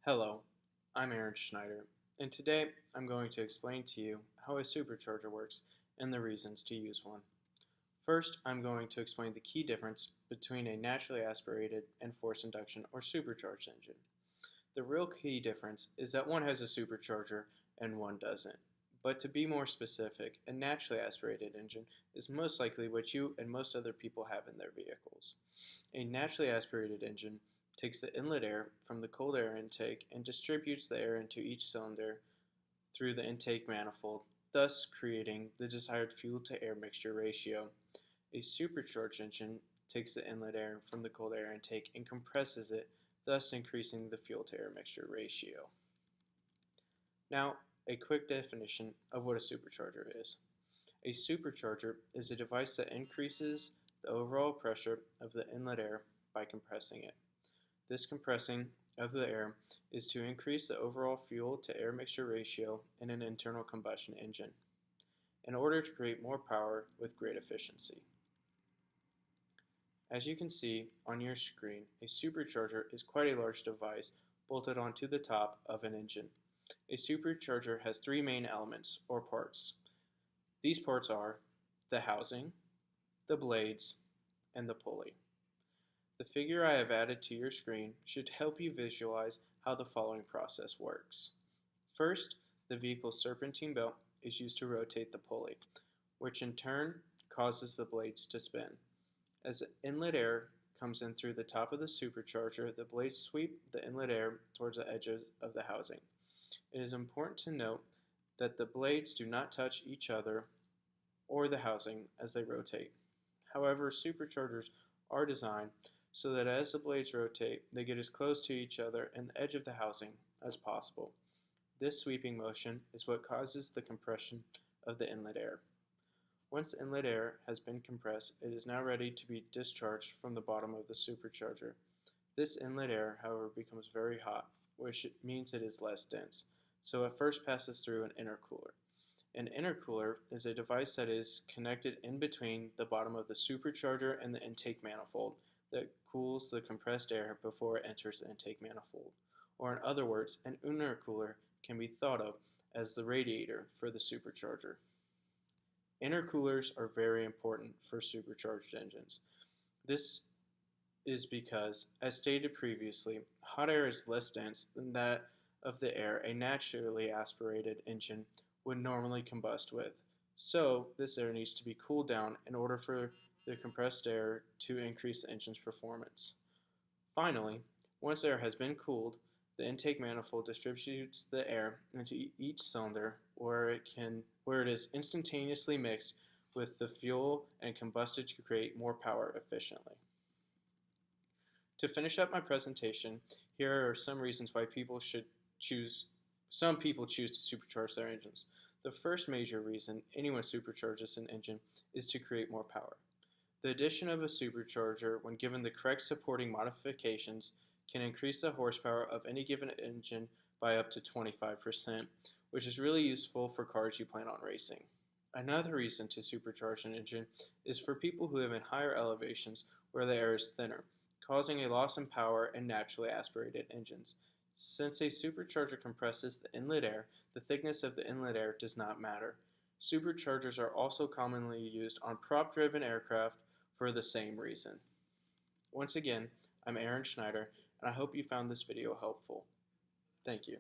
Hello, I'm Schneider, and today I'm going to explain to you how a supercharger works and the reasons to use one. First, I'm going to explain the key difference between a naturally aspirated and forced induction or supercharged engine. The real key difference is that one has a supercharger and one doesn't. But to be more specific, a naturally aspirated engine is most likely what you and most other people have in their vehicles. A naturally aspirated engine takes the inlet air from the cold air intake and distributes the air into each cylinder through the intake manifold, thus creating the desired fuel-to-air mixture ratio. A supercharged engine takes the inlet air from the cold air intake and compresses it, thus increasing the fuel-to-air mixture ratio. Now, a quick definition of what a supercharger is. A supercharger is a device that increases the overall pressure of the inlet air by compressing it. This compressing of the air is to increase the overall fuel-to-air mixture ratio in an internal combustion engine in order to create more power with great efficiency. As you can see on your screen, a supercharger is quite a large device bolted onto the top of an engine. A supercharger has three main elements or parts. These parts are the housing, the blades, and the pulley. The figure I have added to your screen should help you visualize how the following process works. First, the vehicle's serpentine belt is used to rotate the pulley, which in turn causes the blades to spin. As the inlet air comes in through the top of the supercharger, the blades sweep the inlet air towards the edges of the housing. It is important to note that the blades do not touch each other or the housing as they rotate. However, superchargers are designed so that as the blades rotate, they get as close to each other and the edge of the housing as possible. This sweeping motion is what causes the compression of the inlet air. Once the inlet air has been compressed, it is now ready to be discharged from the bottom of the supercharger. This inlet air, however, becomes very hot, which means it is less dense, so it first passes through an intercooler. An intercooler is a device that is connected in between the bottom of the supercharger and the intake manifold that cools the compressed air before it enters the intake manifold. Or in other words, an intercooler can be thought of as the radiator for the supercharger. Intercoolers are very important for supercharged engines. This is because, as stated previously, hot air is less dense than that of the air a naturally aspirated engine would normally combust with. So, this air needs to be cooled down in order for the compressed air to increase the engine's performance. Finally, once air has been cooled, the intake manifold distributes the air into each cylinder where it is instantaneously mixed with the fuel and combusted to create more power efficiently. To finish up my presentation, here are some reasons why some people choose to supercharge their engines. The first major reason anyone supercharges an engine is to create more power. The addition of a supercharger, when given the correct supporting modifications, can increase the horsepower of any given engine by up to 25%, which is really useful for cars you plan on racing. Another reason to supercharge an engine is for people who live in higher elevations where the air is thinner, causing a loss in power in naturally aspirated engines. Since a supercharger compresses the inlet air, the thickness of the inlet air does not matter. Superchargers are also commonly used on prop-driven aircraft for the same reason. Once again, I'm Schneider, and I hope you found this video helpful. Thank you.